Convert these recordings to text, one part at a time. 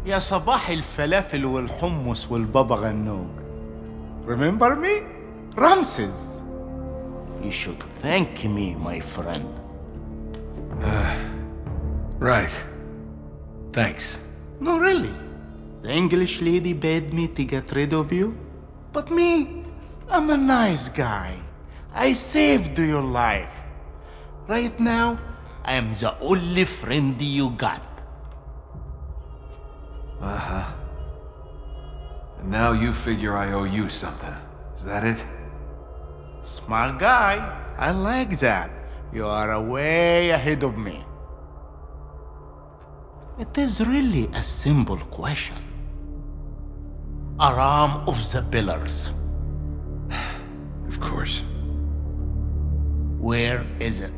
يا صباح الفلافل والحمص والبابا غنوج. Remember me? Ramses. You should thank me, my friend. Right. Thanks. No, really. The English lady bade me to get rid of you. But me, I'm a nice guy. I saved your life. Right now, I am the only friend you got. Uh-huh. And now you figure I owe you something. Is that it? Smart guy. I like that. You are way ahead of me. It is really a simple question. Aram of the Pillars. Of course. Where is it?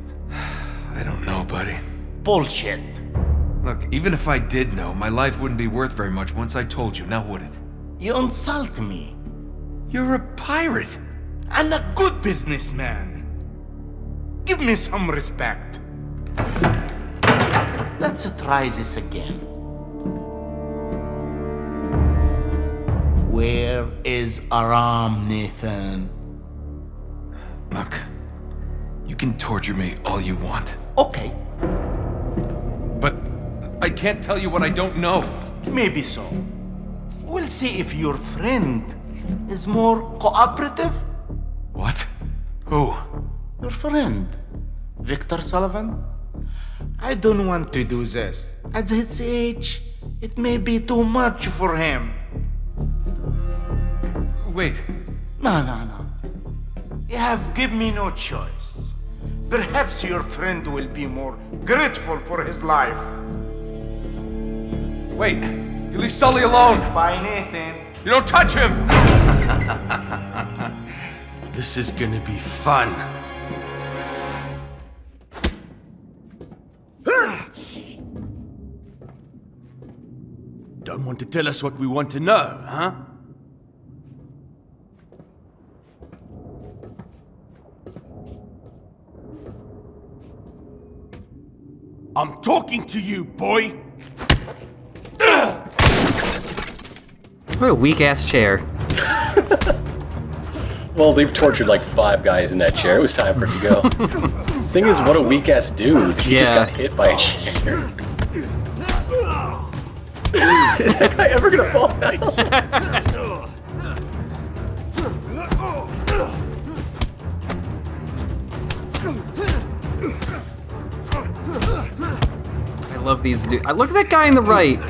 I don't know, buddy. Bullshit. Look, even if I did know, my life wouldn't be worth very much once I told you, now would it? You insult me. You're a pirate! And a good businessman. Give me some respect. Let's try this again. Where is Aram, Nathan? Look, you can torture me all you want. Okay, But I can't tell you what I don't know. maybe so. We'll see if your friend is more cooperative. What? Who? Your friend, Victor Sullivan. I don't want to do this. At his age, it may be too much for him. Wait. No. You have given me no choice. Perhaps your friend will be more grateful for his life. Wait. You leave Sully alone. Bye, Nathan. You don't touch him! This is gonna be fun. Don't want to tell us what we want to know, huh? I'm talking to you, boy! What a weak-ass chair. Well, they've tortured like 5 guys in that chair. It was time for it to go. Thing is, what a weak-ass dude. He just got hit by a chair. Is that guy ever gonna fall down? I love these dudes. Look at that guy in the right.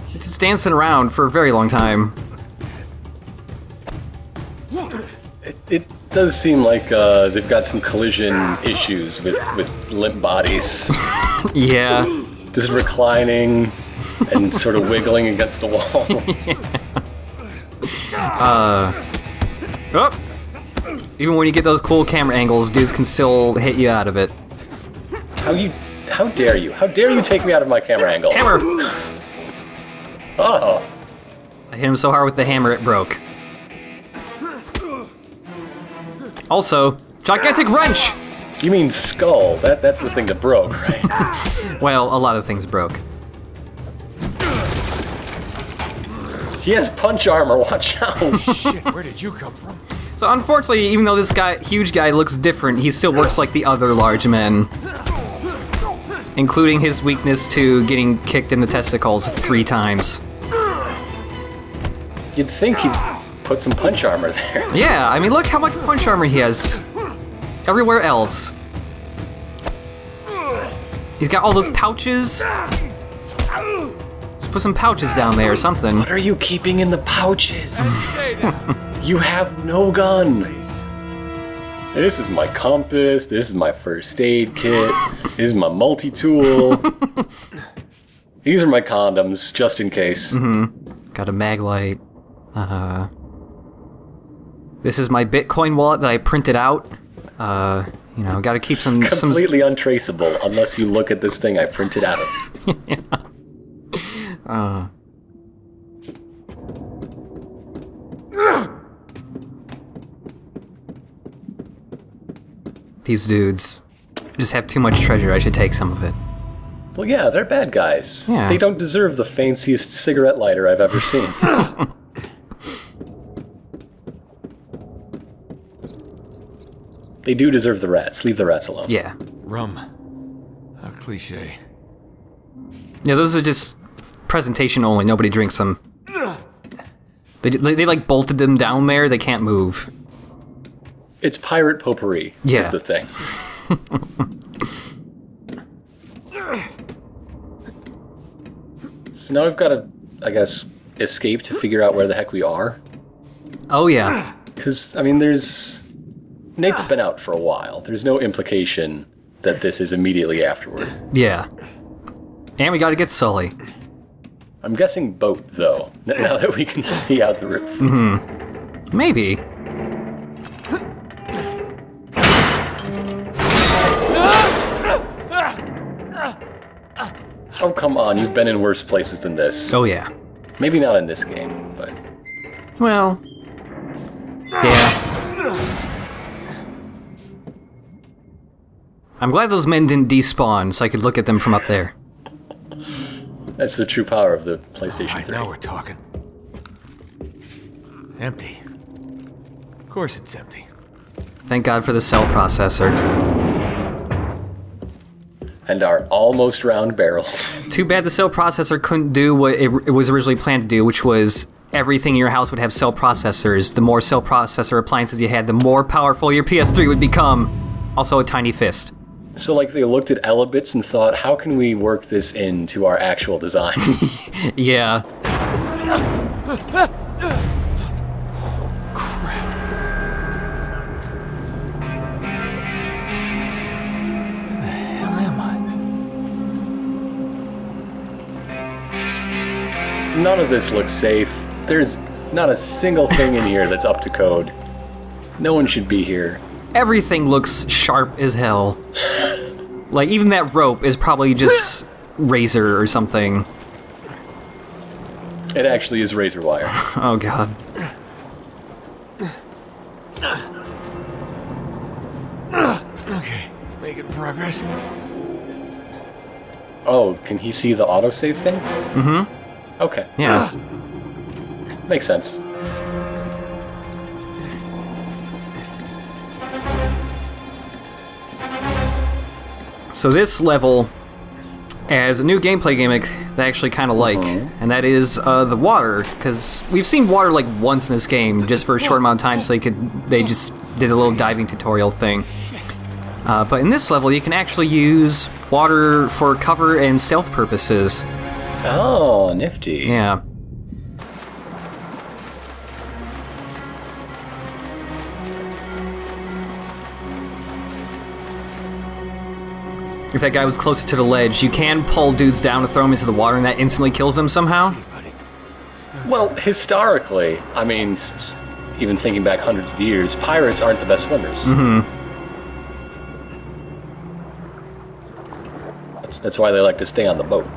He's just dancing around for a very long time. It does seem like they've got some collision issues with limp bodies. Yeah. Just reclining and sort of wiggling against the walls. Oh. Even when you get those cool camera angles, dudes can still hit you out of it. How dare you? How dare you take me out of my camera angle? Hammer! Oh. I hit him so hard with the hammer it broke. Also, gigantic wrench! You mean skull? That's the thing that broke, right? Well, a lot of things broke. He has punch armor, watch out! Shit, where did you come from? So unfortunately, even though this huge guy looks different, he still works like the other large men. Including his weakness to getting kicked in the testicles 3 times. You'd think he'd put some punch armor there. Yeah, I mean, look how much punch armor he has. Everywhere else. He's got all those pouches. Let's put some pouches down there or something. What are you keeping in the pouches? You have no gun. This is my compass, this is my first aid kit, this is my multi-tool. These are my condoms, just in case. Got a mag light. This is my Bitcoin wallet that I printed out. You know, gotta keep some... Completely untraceable, unless you look at this thing I printed out. These dudes just have too much treasure. I should take some of it. Well, yeah, they're bad guys. Yeah. They don't deserve the fanciest cigarette lighter I've ever seen. They do deserve the rats. Leave the rats alone. Yeah. Rum. A cliche. Yeah, those are just presentation only. Nobody drinks them. They like bolted them down there. They can't move. It's pirate potpourri Yeah. is the thing. So now we've got to, I guess, escape to figure out where the heck we are. Oh yeah. Because, I mean, Nate's been out for a while. There's no implication that this is immediately afterward. Yeah. And we gotta get Sully. I'm guessing boat, though, now that we can see out the roof. Maybe. Oh, come on, you've been in worse places than this. Oh yeah. Maybe not in this game, but... Well. Yeah. I'm glad those men didn't despawn so I could look at them from up there. That's the true power of the PlayStation 3. Now we're talking. Empty. Of course it's empty. Thank God for the cell processor. And our almost round barrels. Too bad the cell processor couldn't do what it was originally planned to do, which was everything in your house would have cell processors. The more cell processor appliances you had, the more powerful your PS3 would become. Also a tiny fist. So, like, they looked at Elebits and thought, how can we work this into our actual design? Yeah. Crap. Where the hell am I? None of this looks safe. There's not a single thing in here that's up to code. No one should be here. Everything looks sharp as hell. Like, even that rope is probably just razor or something. It actually is razor wire. Oh god. Okay, making progress. Oh, can he see the autosave thing? Mm-hmm. Okay. Yeah. Makes sense. So this level has a new gameplay gimmick that I actually kind of like, and that is the water, because we've seen water like once in this game, just for a short amount of time, so they just did a little diving tutorial thing. But in this level, you can actually use water for cover and stealth purposes. Oh, nifty. Yeah. If that guy was closer to the ledge, you can pull dudes down to throw them into the water, and that instantly kills them somehow. Well, historically, I mean, even thinking back hundreds of years, pirates aren't the best swimmers. Mm-hmm. That's why they like to stay on the boat.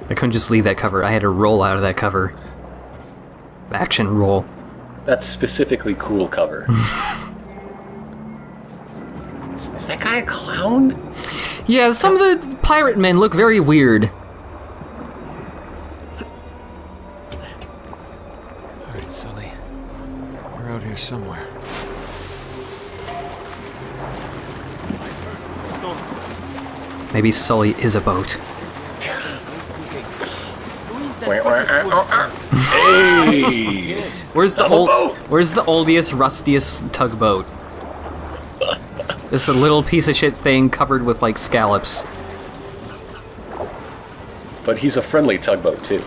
I couldn't just leave that cover. I had to roll out of that cover. Action roll. That's specifically cool cover. Is that guy a clown? Yeah, some of the pirate men look very weird. Alright, Sully. We're out here somewhere. Maybe Sully is a boat. Hey! Where's the I'm a boat! Where's the oldest, rustiest tugboat? Just a little piece of shit thing covered with like scallops. But he's a friendly tugboat too.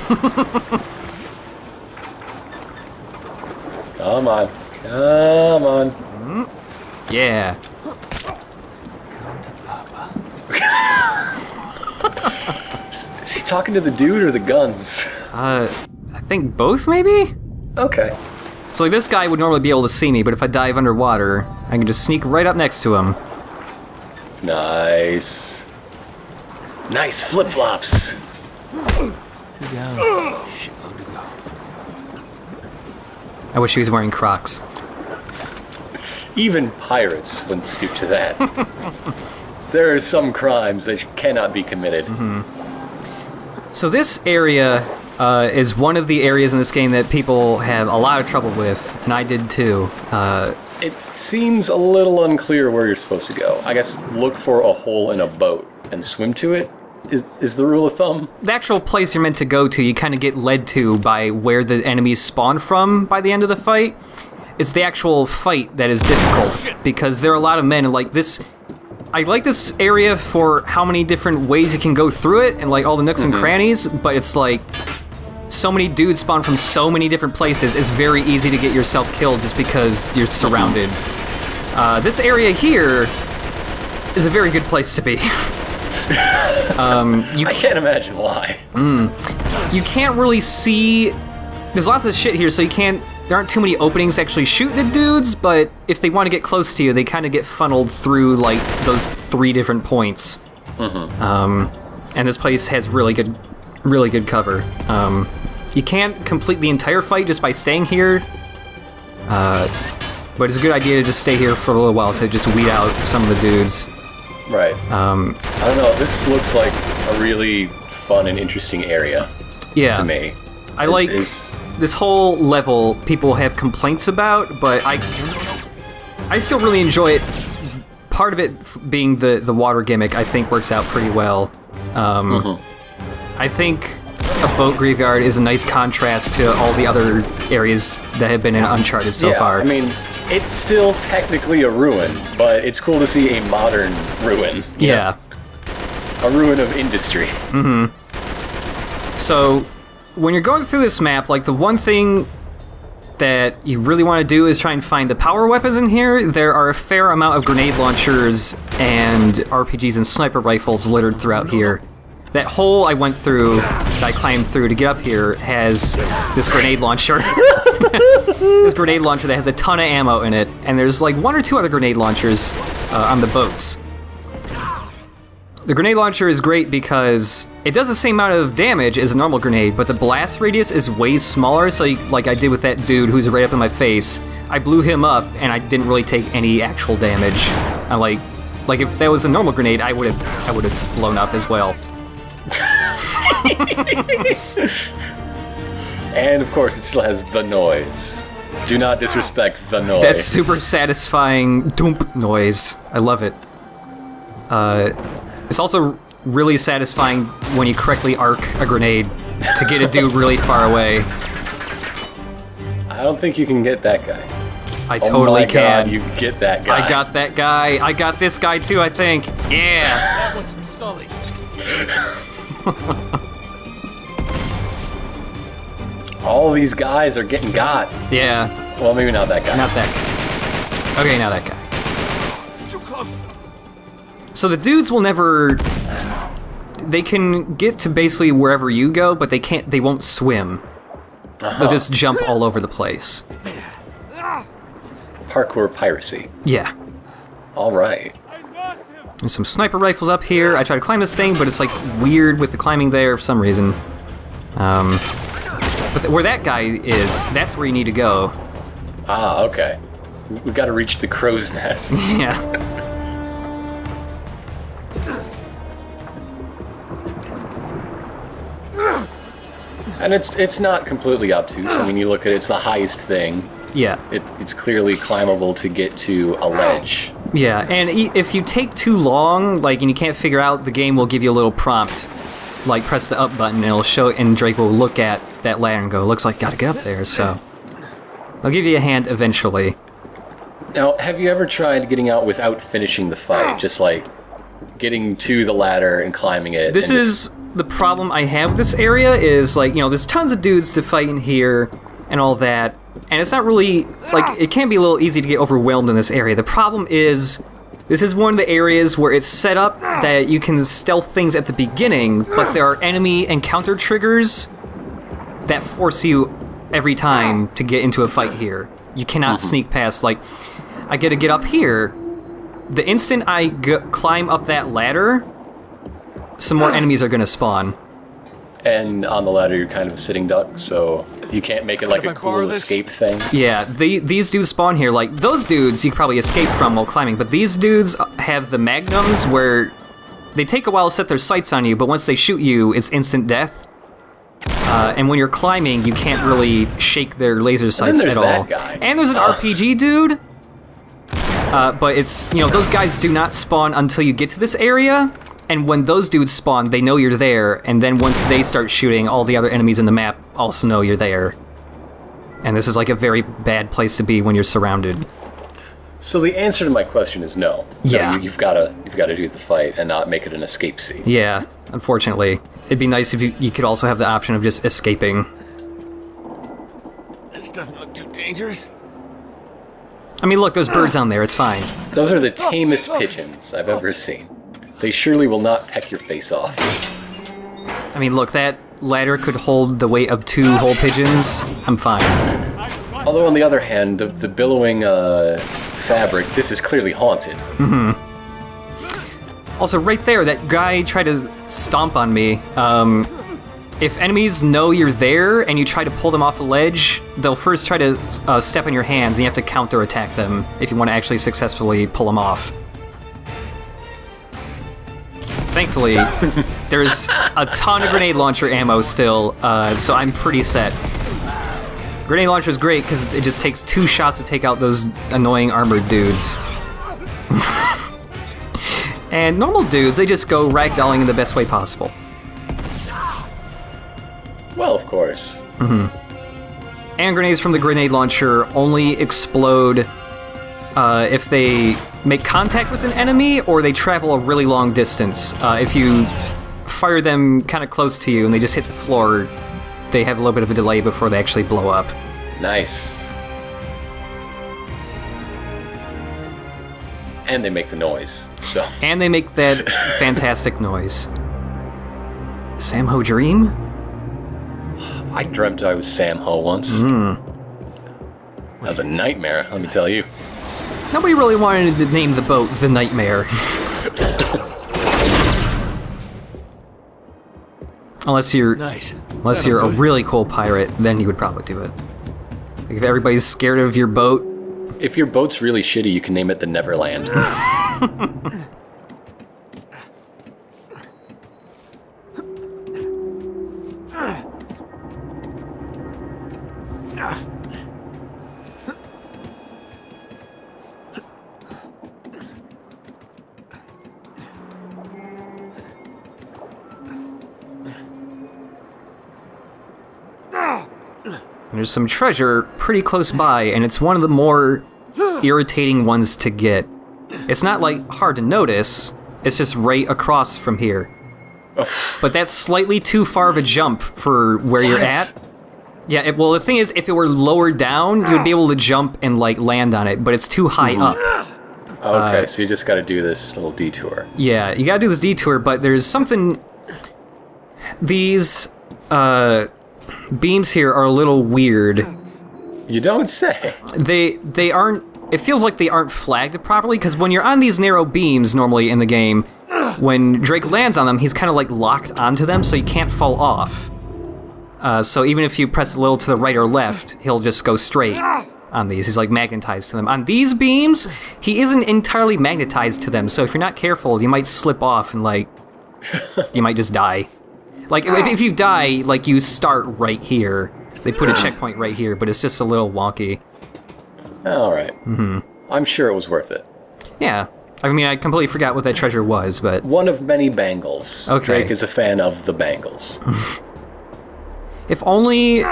Come on, come on. Yeah. Come to Papa. Is he talking to the dude or the guns? I think both maybe? Okay. So like this guy would normally be able to see me, but if I dive underwater, I can just sneak right up next to him. Nice. Nice flip-flops. 2 down. Shitload to go. I wish he was wearing Crocs. Even pirates wouldn't stoop to that. there are some crimes that cannot be committed. So this area is one of the areas in this game that people have a lot of trouble with, and I did too. It seems a little unclear where you're supposed to go. I guess look for a hole in a boat and swim to it is the rule of thumb. The actual place you're meant to go to, you kind of get led to by where the enemies spawn from by the end of the fight. It's the actual fight that is difficult, because there are a lot of men, and like this... I like this area for how many different ways you can go through it, and like all the nooks and crannies, but it's like... so many dudes spawn from so many different places, it's very easy to get yourself killed just because you're surrounded. This area here is a very good place to be. I can't imagine why. You can't really see... There's lots of shit here, so you can't... There aren't too many openings to actually shoot the dudes, but if they want to get close to you, they kind of get funneled through, like, those 3 different points. And this place has really good cover. You can't complete the entire fight just by staying here, but it's a good idea to just stay here for a little while to just weed out some of the dudes. Right. I don't know, this looks like a really fun and interesting area to me. I like this whole level people have complaints about, but I still really enjoy it. Part of it being the water gimmick, I think works out pretty well. I think a boat graveyard is a nice contrast to all the other areas that have been in Uncharted so far. I mean, it's still technically a ruin, but it's cool to see a modern ruin. Yeah. A ruin of industry. So, when you're going through this map, like, the one thing that you really want to do is try and find the power weapons in here. There are a fair amount of grenade launchers and RPGs and sniper rifles littered throughout here. That hole I went through, that I climbed through to get up here, has this grenade launcher. This grenade launcher that has a ton of ammo in it, and there's like 1 or 2 other grenade launchers on the boats. The grenade launcher is great because it does the same amount of damage as a normal grenade, but the blast radius is way smaller, so like I did with that dude who's right up in my face, I blew him up and I didn't really take any actual damage. I like if that was a normal grenade, I would have blown up as well. And of course it still has the noise. Do not disrespect the noise. That super satisfying Thoomp noise. I love it. It's also really satisfying when you correctly arc a grenade to get a dude really far away. I don't think you can get that guy. I totally can. God, you get that guy. I got that guy. I got this guy too, I think. Yeah. That one's for Sully. All these guys are getting got. Yeah. Well, maybe not that guy. Not that guy. Okay, now that guy. Too close. So the dudes will never... They can get to basically wherever you go, but they won't swim. They'll just jump all over the place. Parkour piracy. Yeah. Alright. There's some sniper rifles up here. I try to climb this thing, but it's like weird with the climbing there for some reason. But where that guy is, that's where you need to go. Ah, okay. We've got to reach the crow's nest. Yeah. And it's not completely obtuse. I mean, you look at it, it's the highest thing. Yeah. It's clearly climbable to get to a ledge. Yeah, and if you take too long, like, and you can't figure out, the game will give you a little prompt. Like, press the up button, and it'll show, and Drake will look at that ladder and go, looks like gotta get up there, so... They'll give you a hand eventually. Now, have you ever tried getting out without finishing the fight? Just, like, getting to the ladder and climbing it? This is the problem I have with this area, is, like, you know, there's tons of dudes to fight in here, and all that, and it's not really, like, it can be a little easy to get overwhelmed in this area. The problem is, this is one of the areas where it's set up that you can stealth things at the beginning, but there are enemy encounter triggers that force you every time to get into a fight here. You cannot sneak past, like, I gotta get up here. The instant I climb up that ladder, some more enemies are gonna spawn. And on the ladder, you're kind of a sitting duck, so you can't make it like a cool escape thing. Yeah, these dudes spawn here. Like, those dudes you could probably escape from while climbing, but these dudes have the magnums where they take a while to set their sights on you, but once they shoot you, it's instant death. And when you're climbing, you can't really shake their laser sights at all. That guy. And there's an RPG dude. But it's, you know, those guys do not spawn until you get to this area. And when those dudes spawn, they know you're there. And then once they start shooting, all the other enemies in the map also know you're there. And this is like a very bad place to be when you're surrounded. So the answer to my question is no. So Yeah. you've got to do the fight and not make it an escape scene. Yeah, unfortunately. It'd be nice if you could also have the option of just escaping. This doesn't look too dangerous. I mean, look, there's birds on there, it's fine. Those are the tamest pigeons I've ever seen. They surely will not peck your face off. I mean, look, that ladder could hold the weight of 2 whole pigeons. I'm fine. Although on the other hand, the billowing fabric, this is clearly haunted. Also, right there, that guy tried to stomp on me. If enemies know you're there and you try to pull them off a ledge, they'll first try to step on your hands, and you have to counter-attack them if you want to actually successfully pull them off. Thankfully, there's a ton of grenade launcher ammo still, so I'm pretty set. Grenade launcher is great because it just takes 2 shots to take out those annoying armored dudes. And normal dudes, they just go ragdolling in the best way possible. Well, of course. And grenades from the grenade launcher only explode if they make contact with an enemy or they travel a really long distance. If you fire them kind of close to you and they just hit the floor, they have a little bit of a delay before they actually blow up. Nice. And they make the noise, so... And they make that fantastic noise. Sam Ho Dream? I dreamt I was Sam Ho once. That was a nightmare, let me tell you. Nobody really wanted to name the boat the Nightmare. Unless you're a really cool pirate, then you would probably do it. Like if everybody's scared of your boat. If your boat's really shitty, you can name it the Neverland. There's some treasure pretty close by, and it's one of the more irritating ones to get. It's not, like, hard to notice, it's just right across from here. But that's slightly too far of a jump for where you're at. Yeah, well, the thing is, if it were lower down, you would be able to jump and, like, land on it, but it's too high up. Okay, so you just gotta do this little detour. Yeah, you gotta do this detour, but there's something... These, beams here are a little weird. You don't say. They aren't... It feels like they aren't flagged properly, because when you're on these narrow beams, normally in the game, when Drake lands on them, he's kind of like locked onto them, so you can't fall off. So even if you press a little to the right or left, he'll just go straight on these. He's like magnetized to them. On these beams, he isn't entirely magnetized to them, so if you're not careful, you might slip off and like... you might just die. Like, if you die, like, you start right here. They put a checkpoint right here, but it's just a little wonky. Alright. I'm sure it was worth it. Yeah. I mean, I completely forgot what that treasure was, but... One of many bangles. Okay. Drake is a fan of the bangles. If only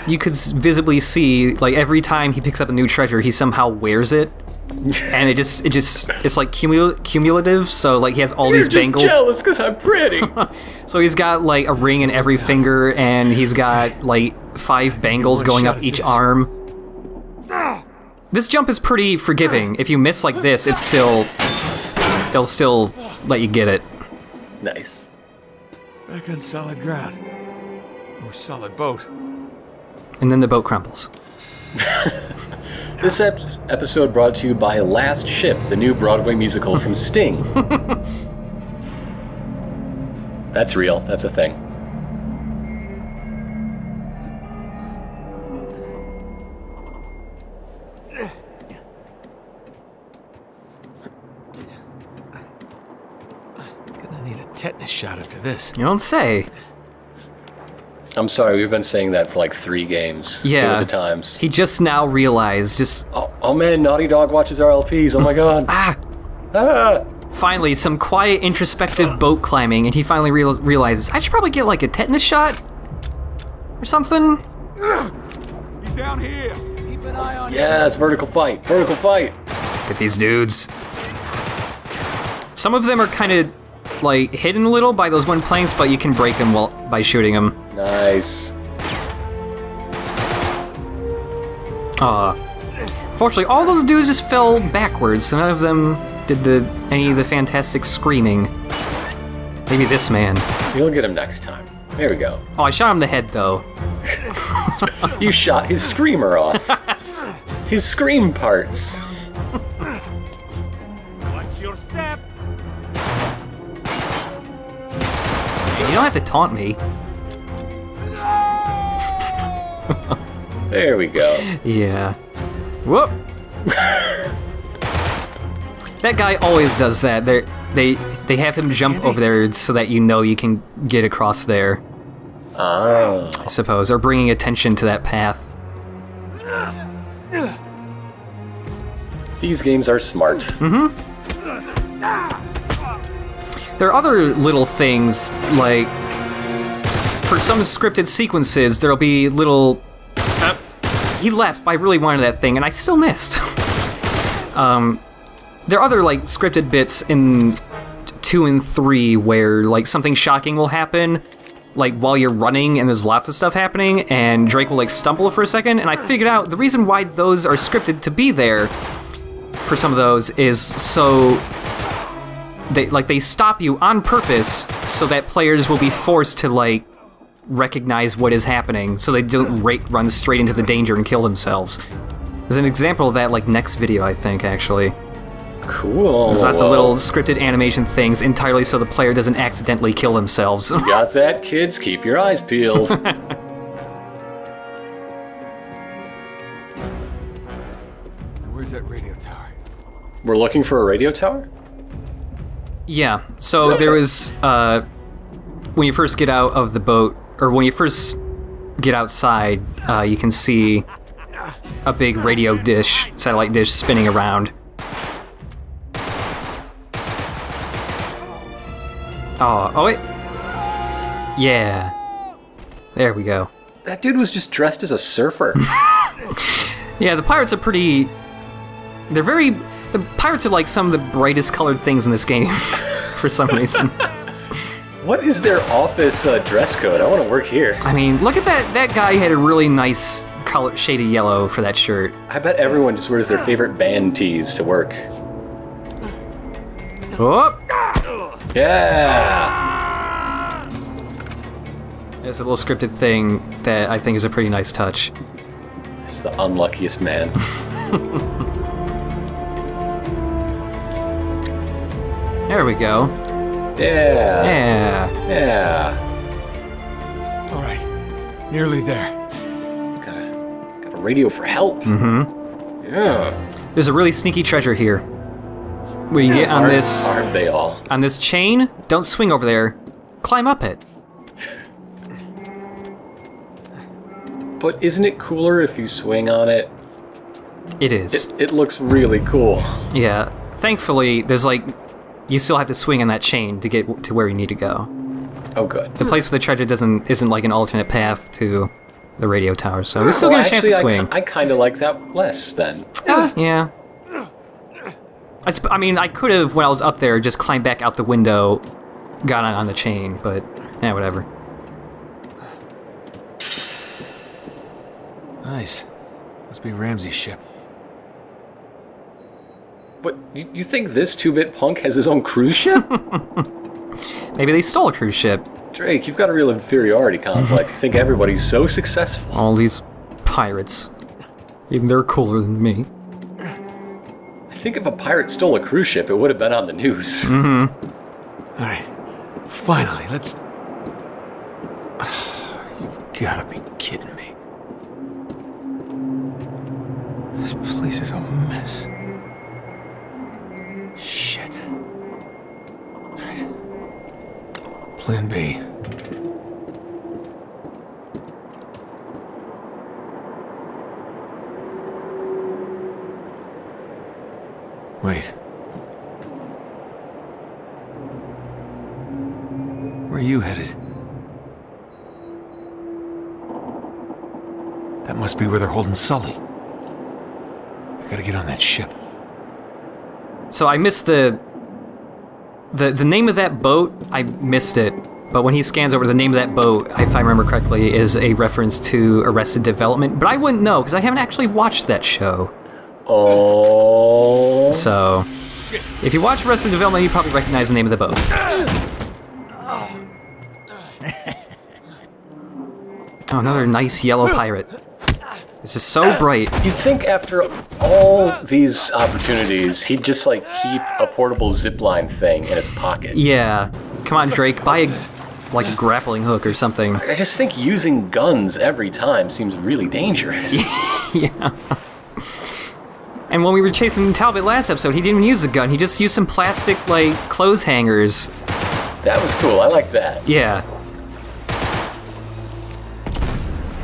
you could visibly see, like, every time he picks up a new treasure, he somehow wears it. And it's like cumulative, so, like, he has all these bangles. You're just jealous because I'm pretty! So he's got, like, a ring in every finger, and he's got, like, 5 bangles going up each arm. This jump is pretty forgiving. If you miss like this, it'll still let you get it. Nice. Back on solid ground. Or solid boat. And then the boat crumbles. This episode brought to you by Last Ship, the new Broadway musical from Sting. That's real. That's a thing. need a tetanus shot after this. You don't say. I'm sorry, we've been saying that for like 3 games. Yeah. Worth of times. He just now realized, Oh man, Naughty Dog watches our LPs. Oh my god. Ah! Finally, some quiet, introspective boat climbing, and he finally realizes, I should probably get like a tetanus shot? Or something? He's down here. Keep an eye on him. Yes, vertical fight. Vertical fight. Get these dudes. Some of them are kind of like hidden a little by those wooden planks, but you can break them by shooting them. Nice. Fortunately, all those dudes just fell backwards, so none of them did any of the fantastic screaming. Maybe this man. You'll get him next time. There we go. Oh, I shot him in the head, though. You shot his screamer off. His scream parts. Watch your step. You don't have to taunt me. There we go. Yeah. Whoop! That guy always does that. They have him jump over there so that you know you can get across there. Oh. I suppose, or bringing attention to that path. These games are smart. There are other little things, like, for some scripted sequences, there'll be little... he left, but I really wanted that thing, and I still missed. There are other, like, scripted bits in 2 and 3 where, like, something shocking will happen, like, while you're running and there's lots of stuff happening, and Drake will, like, stumble for a second, and I figured out the reason why those are scripted to be there for some of those is so... They stop you on purpose so that players will be forced to, like, recognize what is happening, so they don't run straight into the danger and kill themselves. There's an example of that, like, next video, I think, actually. Cool. There's lots of little scripted animation things entirely so the player doesn't accidentally kill themselves. Got that, kids? Keep your eyes peeled. Where's that radio tower? We're looking for a radio tower? Yeah, so there was, when you first get out of the boat, or when you first get outside, you can see a big radio dish, satellite dish, spinning around. Oh, wait. Yeah. There we go. That dude was just dressed as a surfer. Yeah, the pirates are pretty... They're very... The pirates are like some of the brightest colored things in this game, for some reason. What is their office dress code? I want to work here. I mean, look at that. That guy had a really nice color, shade of yellow for that shirt. I bet everyone just wears their favorite band tees to work. Oh! Yeah! There's a little scripted thing that I think is a pretty nice touch. It's the unluckiest man. There we go. Yeah. Yeah. Yeah. All right, nearly there. Got a radio for help. Mm-hmm. Yeah. There's a really sneaky treasure here. When you get on this... Aren't they all? On this chain, don't swing over there. Climb up it. But isn't it cooler if you swing on it? It is. It looks really cool. Yeah. Thankfully, there's like... You still have to swing on that chain to get to where you need to go. Oh, good. The place where the treasure isn't like an alternate path to the radio tower, so we still get a chance to swing. I kind of like that less, then. Yeah. I mean, I could have, when I was up there, just climbed back out the window, got on the chain, but, yeah, whatever. Nice. Must be Ramsey's ship. But you think this 2-bit punk has his own cruise ship? Maybe they stole a cruise ship. Drake, you've got a real inferiority complex. You think everybody's so successful. All these pirates. Even they're cooler than me. I think if a pirate stole a cruise ship, it would have been on the news. Mm-hmm. All right, finally, let's... You've gotta be kidding me. This place is a mess. Shit. All right. Plan B. Wait. Where are you headed? That must be where they're holding Sully. I gotta get on that ship. So I missed the name of that boat. I missed it. But when he scans over the name of that boat, if I remember correctly, is a reference to Arrested Development. But I wouldn't know, because I haven't actually watched that show. Oh. So, if you watch Arrested Development, you probably recognize the name of the boat. Oh, another nice yellow pirate. It's just so bright. You'd think after all these opportunities, he'd just, like, keep a portable zipline thing in his pocket. Yeah. Come on, Drake, buy a grappling hook or something. I just think using guns every time seems really dangerous. Yeah. And when we were chasing Talbot last episode, he didn't even use the gun. He just used some plastic, like, clothes hangers. That was cool. I like that. Yeah.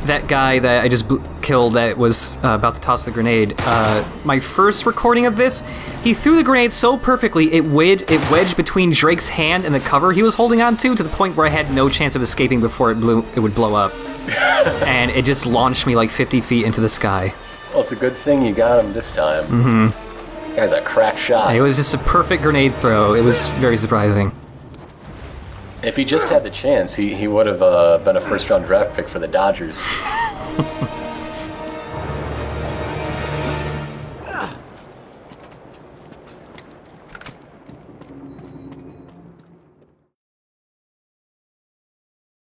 That guy that I just killed that was about to toss the grenade, my first recording of this, he threw the grenade so perfectly it wedged between Drake's hand and the cover he was holding on to the point where I had no chance of escaping before it would blow up. And it just launched me like 50 feet into the sky. Well, it's a good thing you got him this time. Mm-hmm. Guy's a crack shot. It was just a perfect grenade throw. It was very surprising. If he just had the chance, he would have been a first-round draft pick for the Dodgers.